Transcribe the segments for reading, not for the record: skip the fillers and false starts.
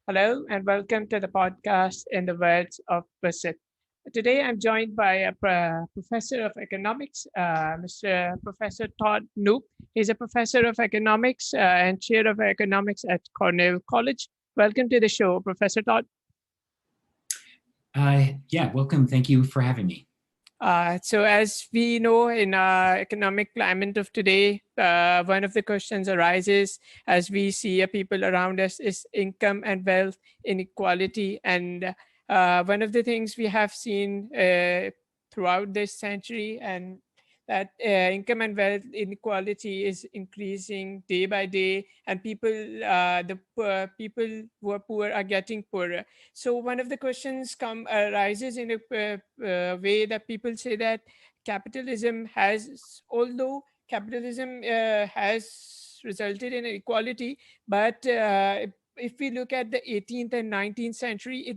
Hello and welcome to the podcast In the Words of Wusat. Today I'm joined by a professor of economics, Mr. Professor Todd Knoop. He's a professor of economics and chair of economics at Cornell College. Welcome to the show, Professor Todd. Yeah, welcome. Thank you for having me. So as we know in our economic climate of today, one of the questions arises as we see people around us is income and wealth inequality. And one of the things we have seen throughout this century and that income and wealth inequality is increasing day by day, and the poor, people who are poor are getting poorer. So one of the questions come arises in a way that people say that although capitalism has resulted in equality, but if we look at the 18th and 19th century,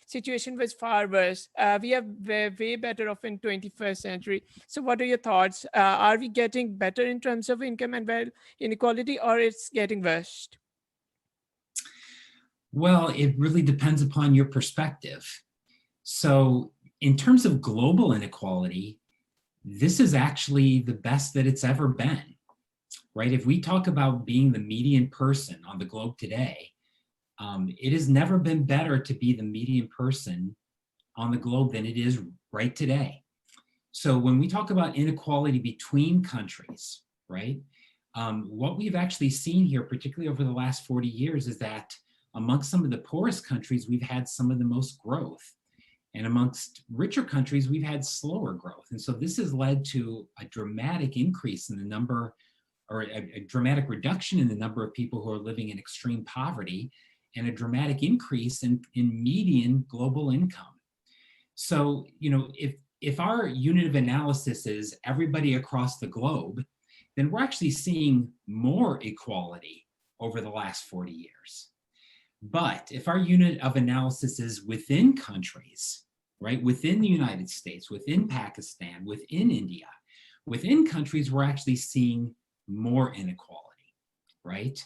situation was far worse. We are way better off in 21st century. So what are your thoughts? Are we getting better in terms of income and wealth inequality, or it's getting worse? Well, it really depends upon your perspective. So in terms of global inequality, this is actually the best that it's ever been, right? If we talk about being the median person on the globe today, it has never been better to be the median person on the globe than it is right today. So when we talk about inequality between countries, right, what we've actually seen here, particularly over the last 40 years, is that amongst some of the poorest countries, we've had some of the most growth. And amongst richer countries, we've had slower growth. And so this has led to a dramatic increase in the number, or a dramatic reduction in the number of people who are living in extreme poverty, and a dramatic increase in median global income. So, if our unit of analysis is everybody across the globe, then we're actually seeing more equality over the last 40 years. But if our unit of analysis is within countries, right, within the United States, within Pakistan, within India, within countries, we're actually seeing more inequality, right?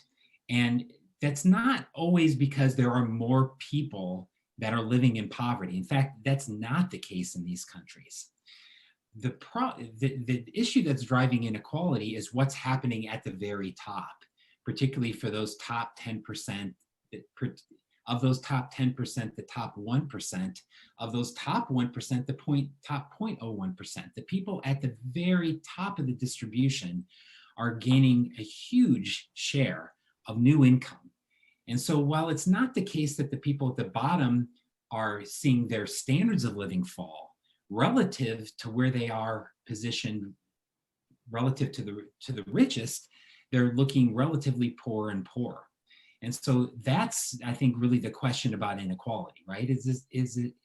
And that's not always because there are more people that are living in poverty. In fact, that's not the case in these countries. The issue that's driving inequality is what's happening at the very top, particularly for those top 10%, of those top 10%, the top 1%, of those top 1%, top 0.01%. The people at the very top of the distribution are gaining a huge share of new income. And so while it's not the case that the people at the bottom are seeing their standards of living fall relative to where they are positioned relative to the richest, they're looking relatively poor and poorer. And so that's, I think, really the question about inequality, right? It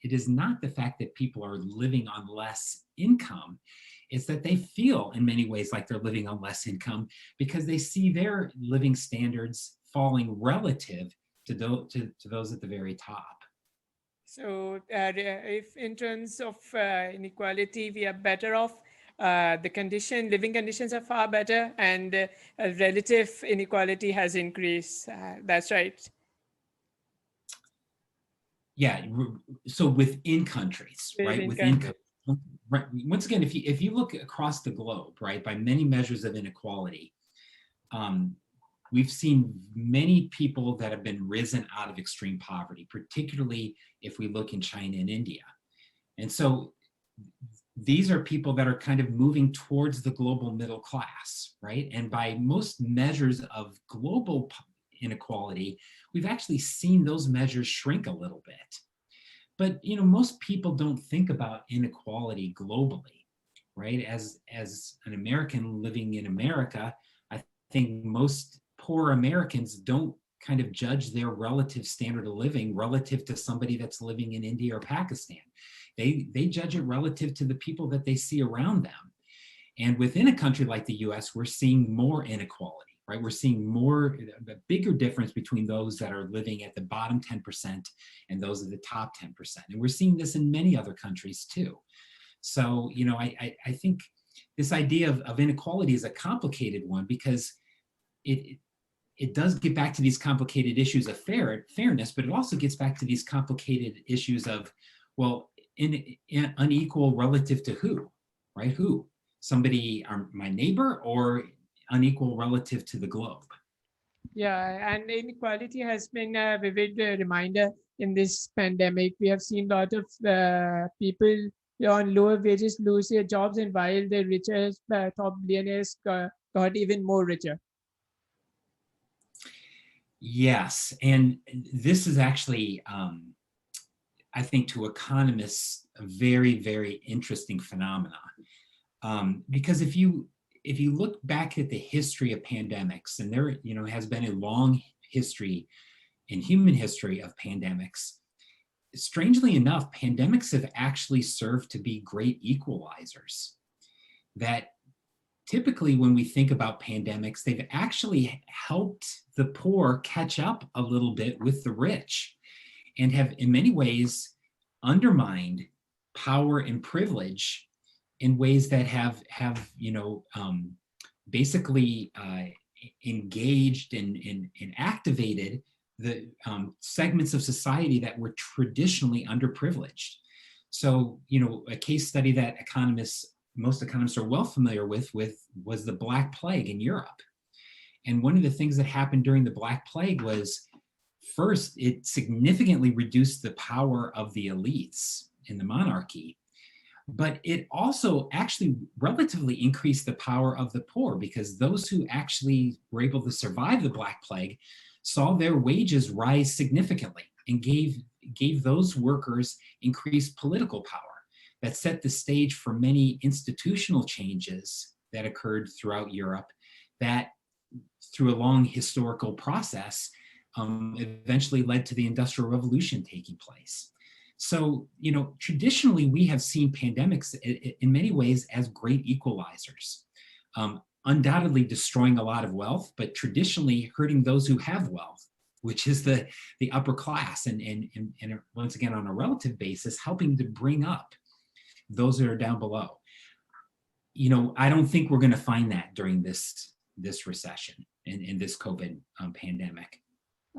is not the fact that people are living on less income. It's that they feel in many ways like they're living on less income because they see their living standards falling relative to those at the very top. So if in terms of inequality, we are better off, living conditions are far better, and relative inequality has increased. That's right. Yeah, so within countries, right? Within countries. Right. Once again, if you look across the globe, right, by many measures of inequality, we've seen many people that have been risen out of extreme poverty, particularly if we look in China and India. And so these are people that are kind of moving towards the global middle class, right? And by most measures of global inequality, we've actually seen those measures shrink a little bit. But most people don't think about inequality globally, right? As an American living in America, I think most poor Americans don't kind of judge their relative standard of living relative to somebody that's living in India or Pakistan. They judge it relative to the people that they see around them. And within a country like the US, we're seeing more inequality, right? We're seeing a bigger difference between those that are living at the bottom 10% and those at the top 10%. And we're seeing this in many other countries too. So, I think this idea of inequality is a complicated one because it does get back to these complicated issues of fairness, but it also gets back to these complicated issues of, well, in unequal relative to who, right? Who? Somebody, my neighbor, or unequal relative to the globe? Yeah, and inequality has been a vivid reminder in this pandemic. We have seen a lot of people on lower wages lose their jobs, and while the richest top billionaires got even more richer. Yes, and this is actually, I think, to economists, a very, very interesting phenomenon. Because if you look back at the history of pandemics, and there has been a long history in human history of pandemics, strangely enough, pandemics have actually served to be great equalizers. That typically when we think about pandemics, they've actually helped the poor catch up a little bit with the rich, and have in many ways undermined power and privilege in ways that have basically engaged and activated the segments of society that were traditionally underprivileged. So, a case study that most economists are well familiar with was the Black Plague in Europe. And one of the things that happened during the Black Plague was, first, it significantly reduced the power of the elites in the monarchy, but it also actually relatively increased the power of the poor, because those who actually were able to survive the Black Plague saw their wages rise significantly and gave those workers increased political power that set the stage for many institutional changes that occurred throughout Europe, that through a long historical process eventually led to the Industrial Revolution taking place. So, traditionally we have seen pandemics in many ways as great equalizers, undoubtedly destroying a lot of wealth, but traditionally hurting those who have wealth, which is the upper class, and once again, on a relative basis, helping to bring up those that are down below. I don't think we're going to find that during this recession and in this COVID pandemic.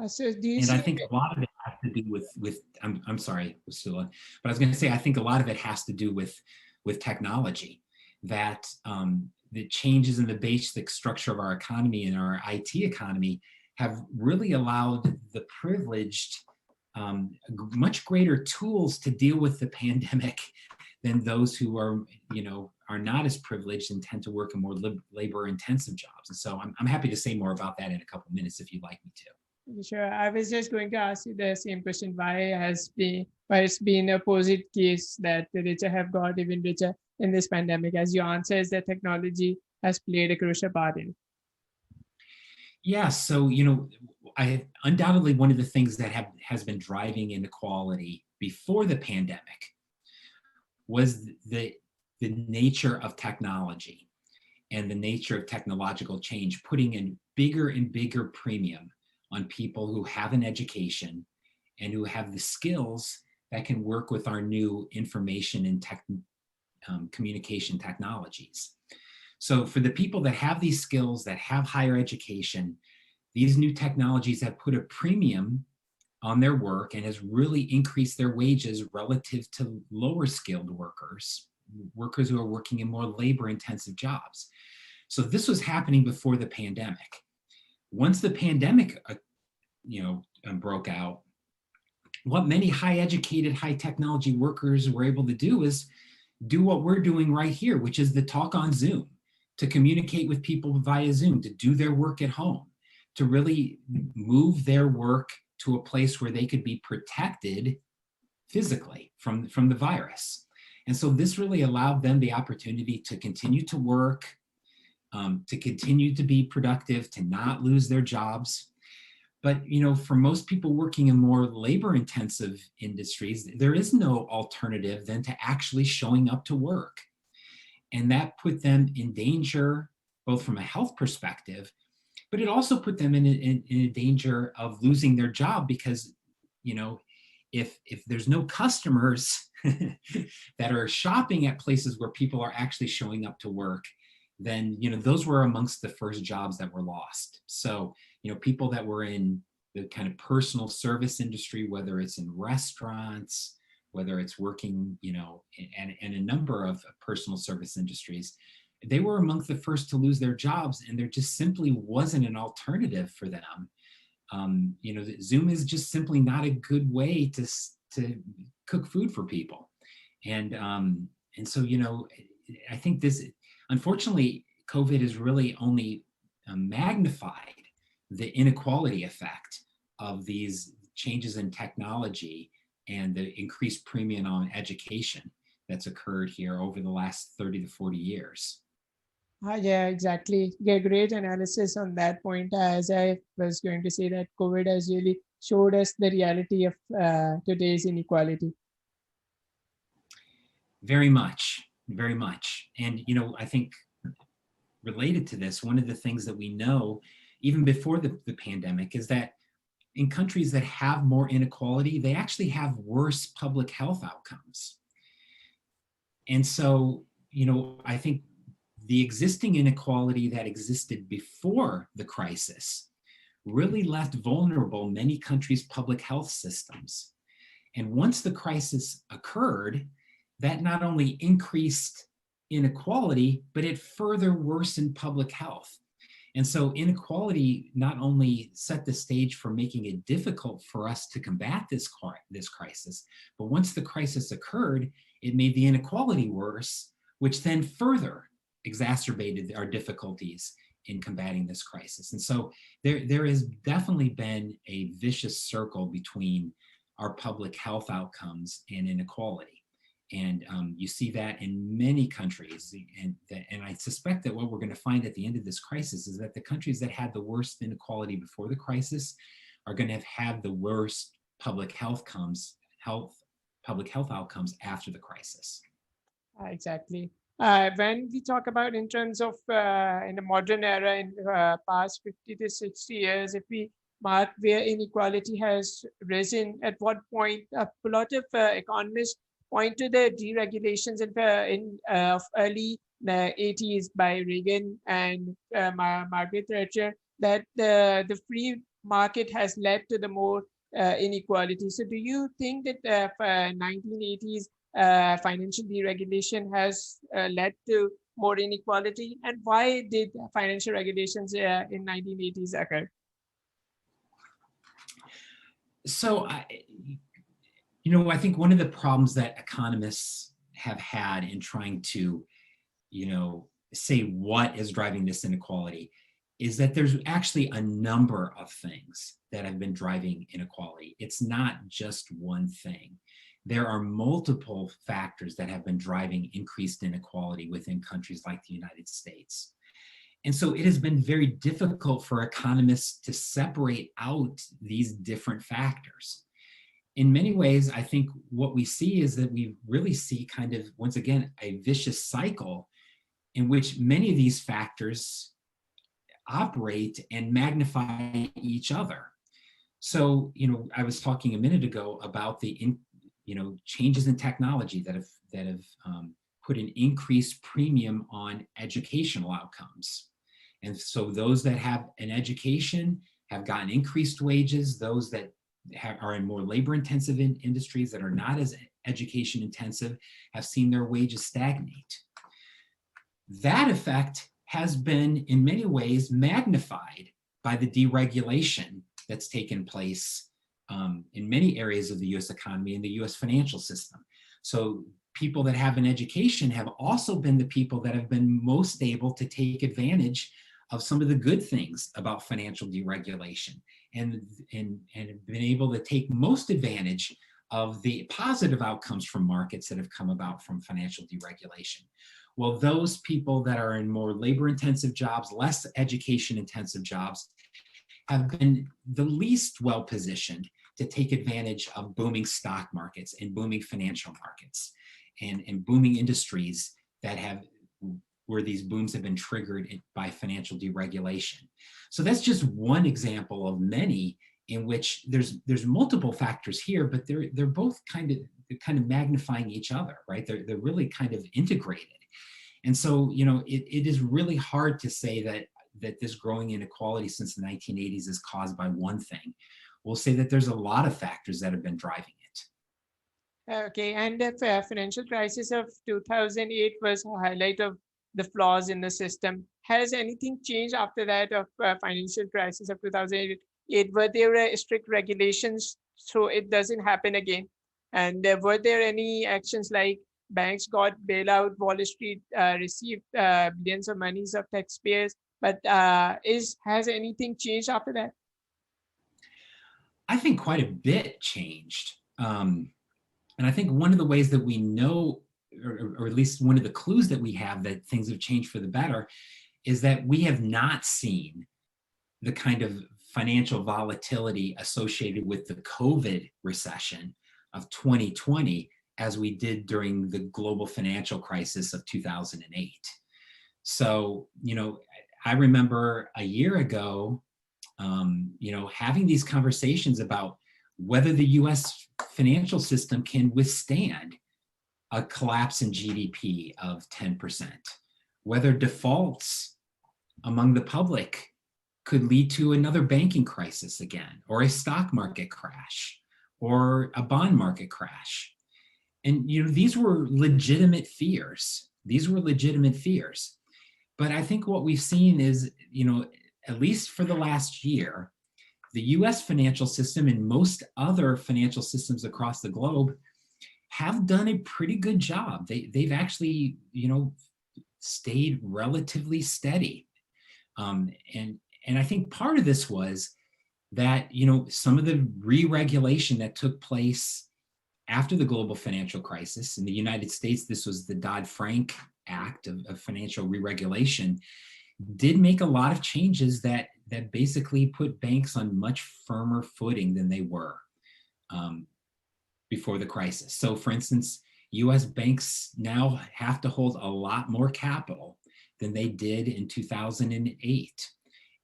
So do you And I see? think a lot of it has to do with I'm sorry, Wasula, but I was going to say, I think a lot of it has to do with technology, that the changes in the basic structure of our economy and our IT economy have really allowed the privileged much greater tools to deal with the pandemic than those who are not as privileged and tend to work in more labor intensive jobs. And so I'm happy to say more about that in a couple of minutes if you'd like me to. Sure. I was just going to ask you the same question. Why it's been a opposite case that the richer have got even richer in this pandemic? As your answer is that technology has played a crucial part in. Yeah. So, undoubtedly one of the things that has been driving inequality before the pandemic was the nature of technology and the nature of technological change, putting in bigger and bigger premium on people who have an education and who have the skills that can work with our new information and communication technologies. So for the people that have these skills, that have higher education, these new technologies have put a premium on their work and has really increased their wages relative to lower skilled workers who are working in more labor intensive jobs. So this was happening before the pandemic. Once the pandemic broke out, what many high educated, high technology workers were able to do is do what we're doing right here, which is to talk on Zoom, to communicate with people via Zoom, to do their work at home, to really move their work to a place where they could be protected physically from the virus. And so this really allowed them the opportunity to continue to work, to continue to be productive, to not lose their jobs. But for most people working in more labor-intensive industries, there is no alternative than to actually showing up to work. And that put them in danger, both from a health perspective, but it also put them in a danger of losing their job, because if there's no customers that are shopping at places where people are actually showing up to work, then, those were amongst the first jobs that were lost. So, people that were in the kind of personal service industry, whether it's in restaurants, whether it's working, and a number of personal service industries, they were among the first to lose their jobs, and there just simply wasn't an alternative for them. Zoom is just simply not a good way to cook food for people. And so, I think this, unfortunately, COVID has really only magnified the inequality effect of these changes in technology and the increased premium on education that's occurred here over the last 30 to 40 years. Yeah, exactly. Yeah, great analysis on that point. As I was going to say, that COVID has really showed us the reality of today's inequality. Very much, very much. And, I think related to this, one of the things that we know, even before the pandemic, is that in countries that have more inequality, they actually have worse public health outcomes. And so, I think the existing inequality that existed before the crisis really left vulnerable many countries' public health systems. And once the crisis occurred, that not only increased inequality, but it further worsened public health. And so inequality not only set the stage for making it difficult for us to combat this crisis, but once the crisis occurred, it made the inequality worse, which then further exacerbated our difficulties in combating this crisis. And so there has definitely been a vicious circle between our public health outcomes and inequality. And you see that in many countries. And I suspect that what we're going to find at the end of this crisis is that the countries that had the worst inequality before the crisis are going to have had the worst public health outcomes after the crisis. Exactly. When we talk about in terms of in the modern era, in past 50 to 60 years, if we mark where inequality has risen, at what point a lot of economists point to the deregulations in early 80s by Reagan and Margaret Thatcher, that the free market has led to the more inequality. So do you think that 1980s financial deregulation has led to more inequality? And why did financial regulations in 1980s occur? So, I think one of the problems that economists have had in trying to, say what is driving this inequality is that there's actually a number of things that have been driving inequality. It's not just one thing. There are multiple factors that have been driving increased inequality within countries like the United States. And so it has been very difficult for economists to separate out these different factors. In many ways, I think what we see is that we really see kind of, once again, a vicious cycle in which many of these factors operate and magnify each other. So, I was talking a minute ago about the changes in technology that have put an increased premium on educational outcomes. And so those that have an education have gotten increased wages. Those that are in more labor-intensive industries that are not as education-intensive have seen their wages stagnate. That effect has been, in many ways, magnified by the deregulation that's taken place in many areas of the U.S. economy and the U.S. financial system. So people that have an education have also been the people that have been most able to take advantage of some of the good things about financial deregulation and have been able to take most advantage of the positive outcomes from markets that have come about from financial deregulation. Well, those people that are in more labor-intensive jobs, less education-intensive jobs, have been the least well-positioned to take advantage of booming stock markets and booming financial markets and booming industries that have, where these booms have been triggered by financial deregulation. So that's just one example of many in which there's multiple factors here, but they're both kind of magnifying each other, right? They're really kind of integrated. And so, it is really hard to say that this growing inequality since the 1980s is caused by one thing. We'll say that there's a lot of factors that have been driving it. Okay, and the financial crisis of 2008 was a highlight of the flaws in the system. Has anything changed after that of financial crisis of 2008? Were there strict regulations so it doesn't happen again? And were there any actions like banks got bailout, Wall Street received billions of monies of taxpayers? But has anything changed after that? I think quite a bit changed. And I think one of the ways that we know, or at least one of the clues that we have that things have changed for the better, is that we have not seen the kind of financial volatility associated with the COVID recession of 2020 as we did during the global financial crisis of 2008. So, I remember a year ago, having these conversations about whether the US financial system can withstand a collapse in GDP of 10%, whether defaults among the public could lead to another banking crisis again, or a stock market crash, or a bond market crash. And these were legitimate fears. But I think what we've seen is, at least for the last year, the US financial system and most other financial systems across the globe have done a pretty good job. They've actually, stayed relatively steady. And I think part of this was that, some of the re-regulation that took place after the global financial crisis in the United States, this was the Dodd-Frank Act of financial re-regulation, did make a lot of changes that basically put banks on much firmer footing than they were before the crisis. So for instance, US banks now have to hold a lot more capital than they did in 2008.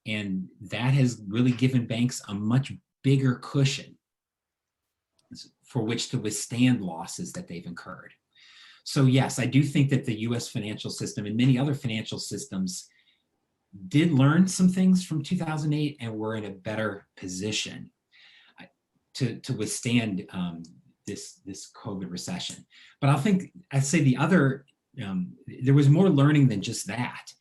And that has really given banks a much bigger cushion for which to withstand losses that they've incurred. So yes, I do think that the US financial system and many other financial systems did learn some things from 2008 and were in a better position to withstand this COVID recession. But I'd say the other, there was more learning than just that.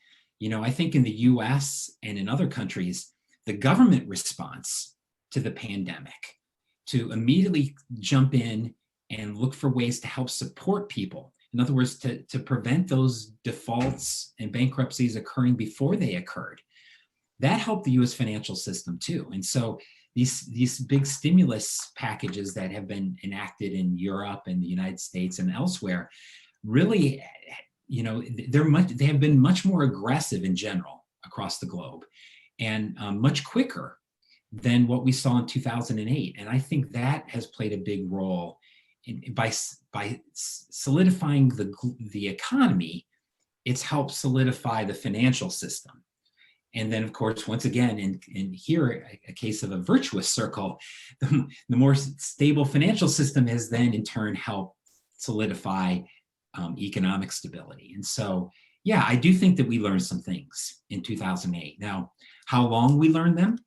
I think in the US and in other countries, the government response to the pandemic, to immediately jump in and look for ways to help support people. In other words, to prevent those defaults and bankruptcies occurring before they occurred. That helped the US financial system too. And so these big stimulus packages that have been enacted in Europe and the United States and elsewhere, really, they have been much more aggressive in general across the globe and much quicker than what we saw in 2008. And I think that has played a big role by solidifying the economy. It's helped solidify the financial system. And then, of course, once again, in here, a case of a virtuous circle, the more stable financial system has then in turn helped solidify economic stability. And so, yeah, I do think that we learned some things in 2008. Now, how long we learned them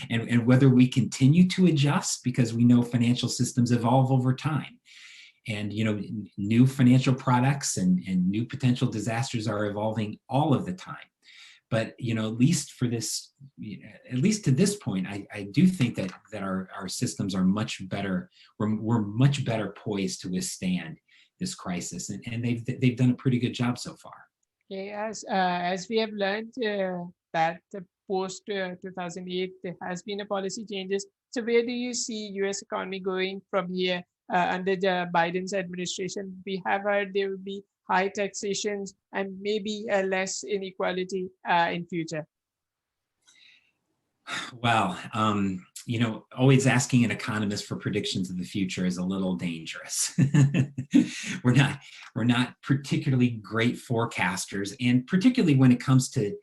and whether we continue to adjust, because we know financial systems evolve over time. And, new financial products and new potential disasters are evolving all of the time. But, at least for this, at least to this point, I do think that our systems are much better. We're much better poised to withstand this crisis. And they've done a pretty good job so far. Okay, as we have learned that post 2008, there has been a policy changes. So where do you see US economy going from here under the Biden's administration? We have heard there will be high taxations and maybe less inequality in future. Well, always asking an economist for predictions of the future is a little dangerous. We're not particularly great forecasters, and particularly when it comes to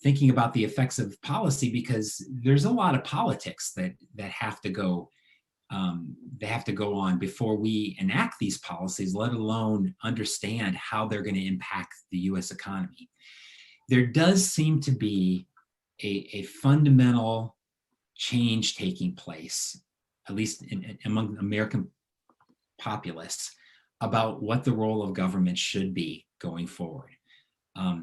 thinking about the effects of policy, because there's a lot of politics that have to go they have to go on before we enact these policies, let alone understand how they're going to impact the US economy. There does seem to be a fundamental change taking place, at least among the American populace, about what the role of government should be going forward.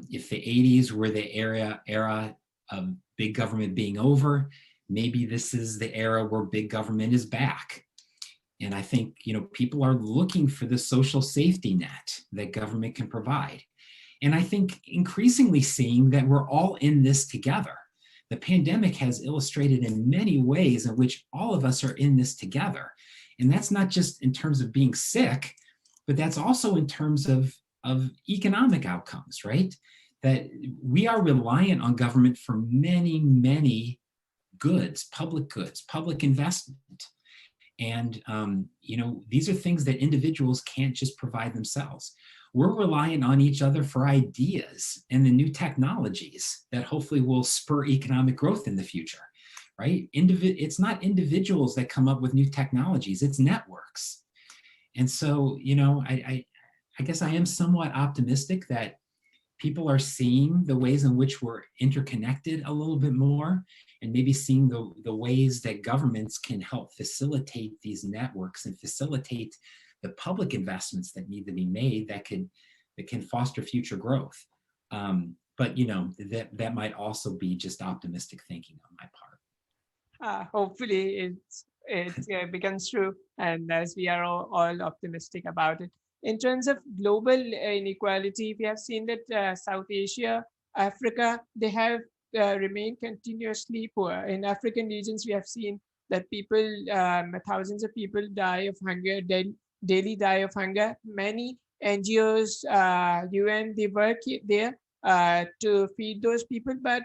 If the 80s were the era of big government being over, maybe this is the era where big government is back. And I think, people are looking for the social safety net that government can provide. And I think increasingly seeing that we're all in this together. The pandemic has illustrated in many ways in which all of us are in this together. And that's not just in terms of being sick, but that's also in terms of economic outcomes, right? That we are reliant on government for many, many goods, public investment. And, these are things that individuals can't just provide themselves. We're reliant on each other for ideas and the new technologies that hopefully will spur economic growth in the future, right? It's not individuals that come up with new technologies, it's networks. And so, I guess I am somewhat optimistic that people are seeing the ways in which we're interconnected a little bit more, and maybe seeing the ways that governments can help facilitate these networks and facilitate the public investments that need to be made that can foster future growth. But that might also be just optimistic thinking on my part. Hopefully it becomes true, and as we are all optimistic about it. In terms of global inequality, we have seen that South Asia, Africa, they have remained continuously poor. In African regions, we have seen that thousands of people die of hunger, daily die of hunger. Many NGOs, UN, they work there to feed those people, but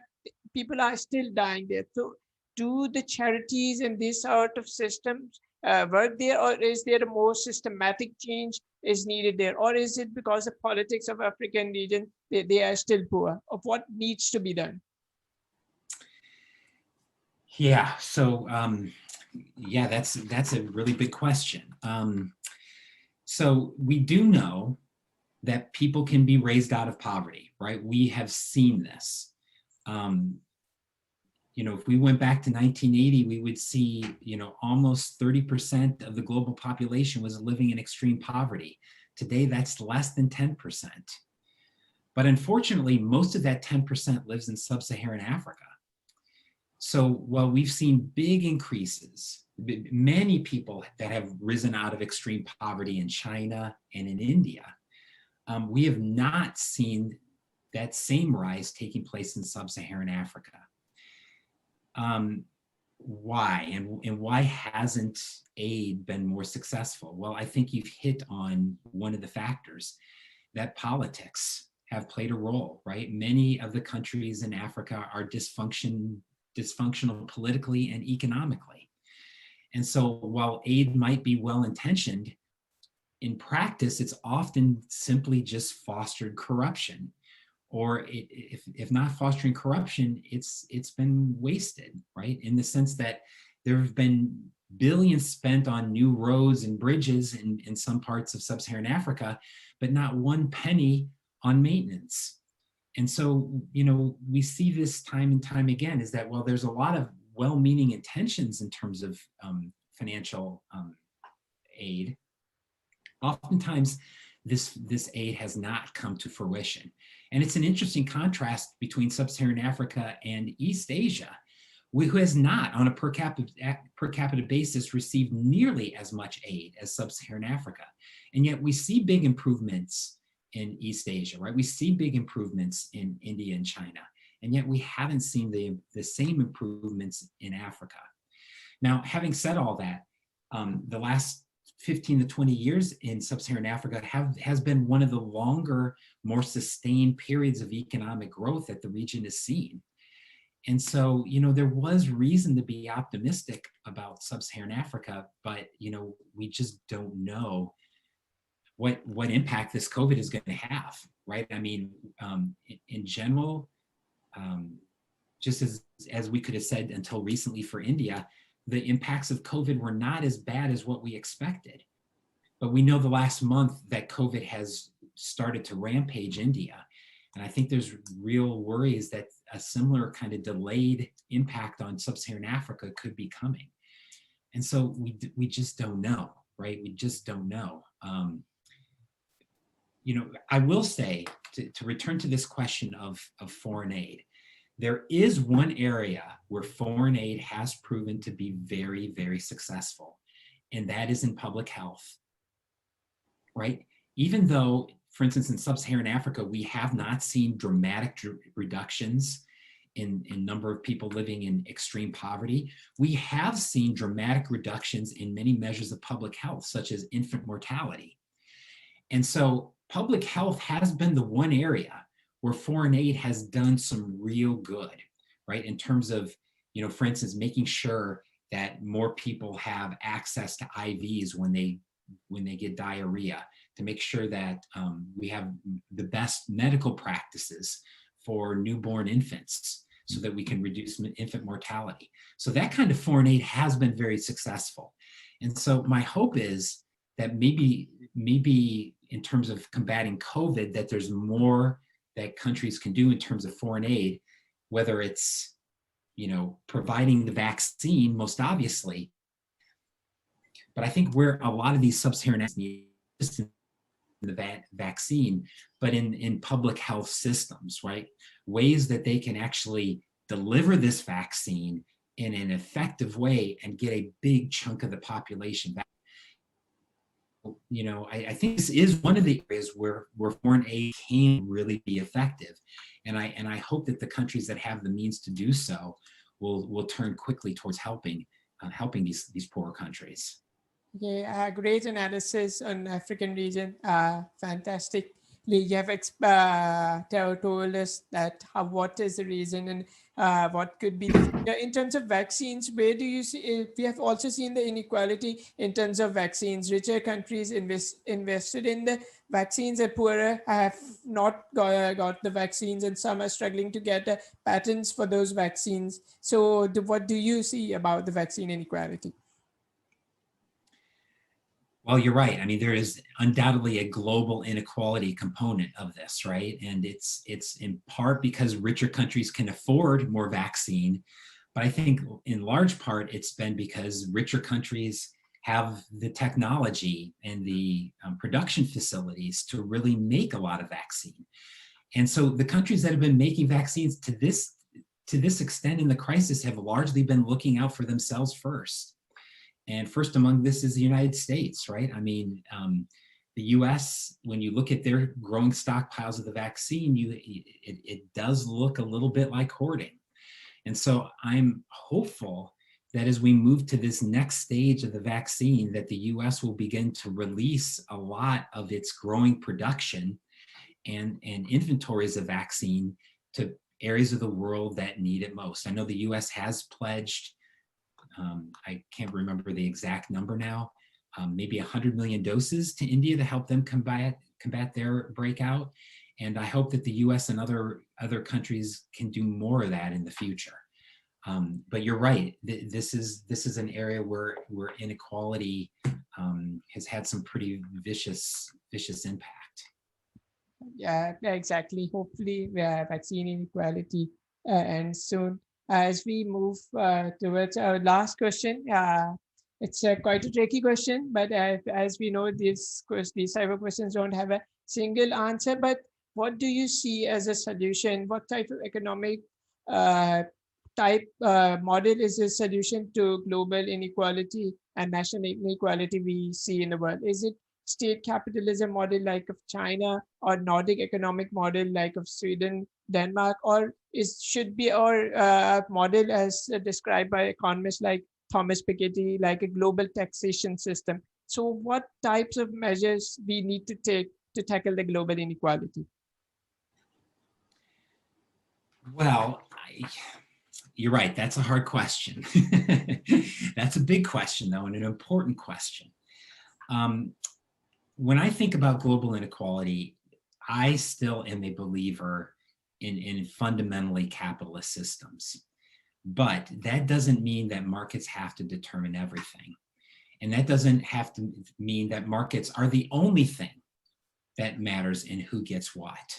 people are still dying there. So do the charities and this sort of systems work there, or is there a more systematic change is needed there, or is it because the politics of African region they are still poor? Of what needs to be done? Yeah, so that's a really big question. So we do know that people can be raised out of poverty, right? We have seen this. If we went back to 1980, we would see, almost 30% of the global population was living in extreme poverty. Today, that's less than 10%. But unfortunately, most of that 10% lives in sub-Saharan Africa. So while we've seen big increases, many people that have risen out of extreme poverty in China and in India, we have not seen that same rise taking place in sub-Saharan Africa. Why? And why hasn't aid been more successful? Well, I think you've hit on one of the factors, that politics have played a role, right? Many of the countries in Africa are dysfunctional politically and economically. And so while aid might be well-intentioned, in practice, it's often simply just fostered corruption. Or if not fostering corruption, it's been wasted, right? In the sense that there have been billions spent on new roads and bridges in some parts of sub-Saharan Africa, but not one penny on maintenance. And so, we see this time and time again, is that while there's a lot of well-meaning intentions in terms of financial aid, oftentimes this aid has not come to fruition. And it's an interesting contrast between sub-Saharan Africa and East Asia, who has not, on a per capita basis, received nearly as much aid as sub-Saharan Africa. And yet we see big improvements in East Asia, right? We see big improvements in India and China, and yet we haven't seen the same improvements in Africa. Now, having said all that, the last 15 to 20 years in sub-Saharan Africa has been one of the longer, more sustained periods of economic growth that the region has seen. And so, there was reason to be optimistic about sub-Saharan Africa, but, we just don't know what impact this COVID is going to have, right? I mean, in general, just as we could have said until recently for India, the impacts of COVID were not as bad as what we expected. But we know the last month that COVID has started to rampage India. And I think there's real worries that a similar kind of delayed impact on sub-Saharan Africa could be coming. And so we just don't know, right? We just don't know. I will say, to return to this question of foreign aid, there is one area where foreign aid has proven to be very, very successful, and that is in public health, right? Even though, for instance, in sub-Saharan Africa, we have not seen dramatic reductions in number of people living in extreme poverty, we have seen dramatic reductions in many measures of public health, such as infant mortality. And so public health has been the one area where foreign aid has done some real good, right? In terms of, for instance, making sure that more people have access to IVs when they get diarrhea, to make sure that we have the best medical practices for newborn infants so that we can reduce infant mortality. So that kind of foreign aid has been very successful. And so my hope is that maybe in terms of combating COVID, that there's more that countries can do in terms of foreign aid, whether it's, providing the vaccine, most obviously. But I think where a lot of these sub-Saharan need just in the vaccine, but in public health systems, right? Ways that they can actually deliver this vaccine in an effective way and get a big chunk of the population back. I think this is one of the areas where foreign aid can really be effective. And I hope that the countries that have the means to do so will turn quickly towards helping these poorer countries. Okay, great analysis on African region. Fantastic. You have told us that what is the reason and what could be in terms of vaccines. Where do you see? We have also seen the inequality in terms of vaccines. Richer countries invested in the vaccines, and poorer have not got the vaccines, and some are struggling to get patents for those vaccines. So, what do you see about the vaccine inequality? Well, you're right. I mean, there is undoubtedly a global inequality component of this, right? And it's in part because richer countries can afford more vaccine, but I think in large part it's been because richer countries have the technology and the production facilities to really make a lot of vaccine. And so the countries that have been making vaccines to this extent in the crisis have largely been looking out for themselves first. And first among this is the United States, right? I mean, the US, when you look at their growing stockpiles of the vaccine, it does look a little bit like hoarding. And so I'm hopeful that as we move to this next stage of the vaccine, that the US will begin to release a lot of its growing production and inventories of vaccine to areas of the world that need it most. I know the US has pledged, I can't remember the exact number now, maybe 100 million doses to India to help them combat their breakout. And I hope that the US and other countries can do more of that in the future. But you're right, this is an area where inequality has had some pretty vicious impact. Yeah, exactly. Hopefully, vaccine inequality ends soon. As we move towards our last question, it's quite a tricky question, but as we know, these type of questions don't have a single answer. But what do you see as a solution? What type of economic model is a solution to global inequality and national inequality we see in the world? Is it state capitalism model like of China, or Nordic economic model like of Sweden, Denmark, or should be our model as described by economists like Thomas Piketty, like a global taxation system? So what types of measures we need to take to tackle the global inequality? Well, you're right. That's a hard question. That's a big question, though, and an important question. When I think about global inequality, I still am a believer in fundamentally capitalist systems. But that doesn't mean that markets have to determine everything. And that doesn't have to mean that markets are the only thing that matters in who gets what.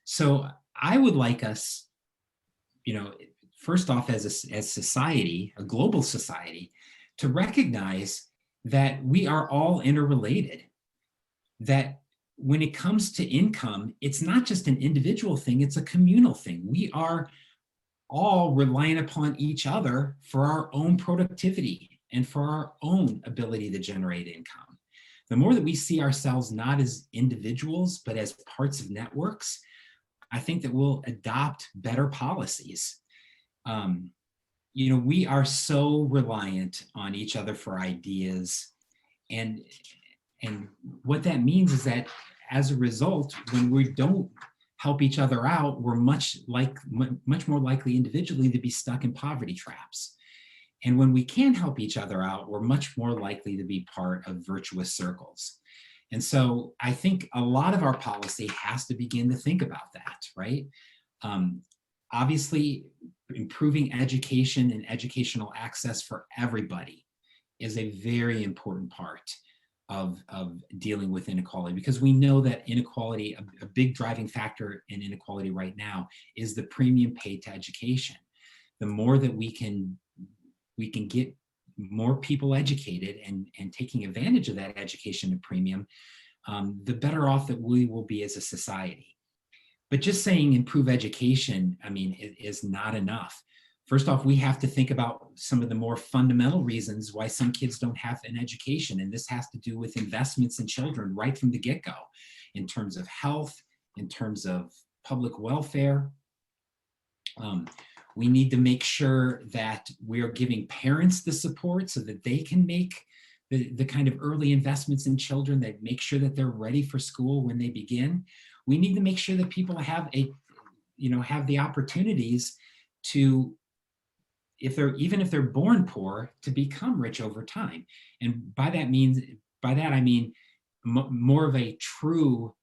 So I would like us, first off, as society, a global society, to recognize that we are all interrelated, that when it comes to income, it's not just an individual thing, it's a communal thing. We are all reliant upon each other for our own productivity and for our own ability to generate income. The more that we see ourselves not as individuals, but as parts of networks, I think that we'll adopt better policies. We are so reliant on each other for ideas. And what that means is that as a result, when we don't help each other out, we're much more likely individually to be stuck in poverty traps. And when we can help each other out, we're much more likely to be part of virtuous circles. And so I think a lot of our policy has to begin to think about that, right? Obviously, improving education and educational access for everybody is a very important part of dealing with inequality, because we know that inequality, a big driving factor in inequality right now is the premium paid to education. The more that we can get more people educated and taking advantage of that education at premium, the better off that we will be as a society. But just saying improve education, is not enough. First off, we have to think about some of the more fundamental reasons why some kids don't have an education. And this has to do with investments in children right from the get-go, in terms of health, in terms of public welfare. We need to make sure that we are giving parents the support so that they can make the kind of early investments in children that make sure that they're ready for school when they begin. We need to make sure that people have the opportunities to, even if they're born poor, to become rich over time. And by that I mean more of a true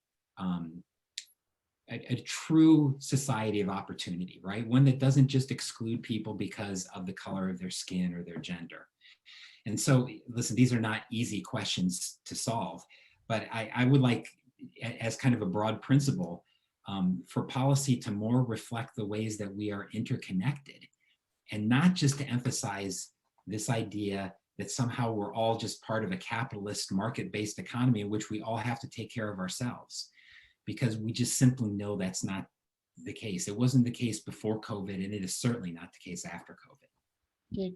true society of opportunity, right? One that doesn't just exclude people because of the color of their skin or their gender. And so, listen, these are not easy questions to solve, but I would like, as kind of a broad principle, for policy to more reflect the ways that we are interconnected, and not just to emphasize this idea that somehow we're all just part of a capitalist market-based economy in which we all have to take care of ourselves, because we just simply know that's not the case. It wasn't the case before COVID, and it is certainly not the case after COVID. Okay,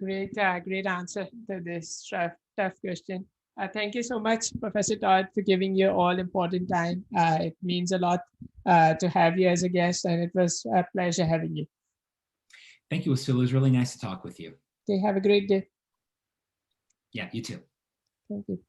great answer to this tough question. Thank you so much, Professor Todd, for giving your all important time. It means a lot to have you as a guest, and it was a pleasure having you. Thank you, Wasil. It was really nice to talk with you. Okay, have a great day. Yeah, you too. Thank you.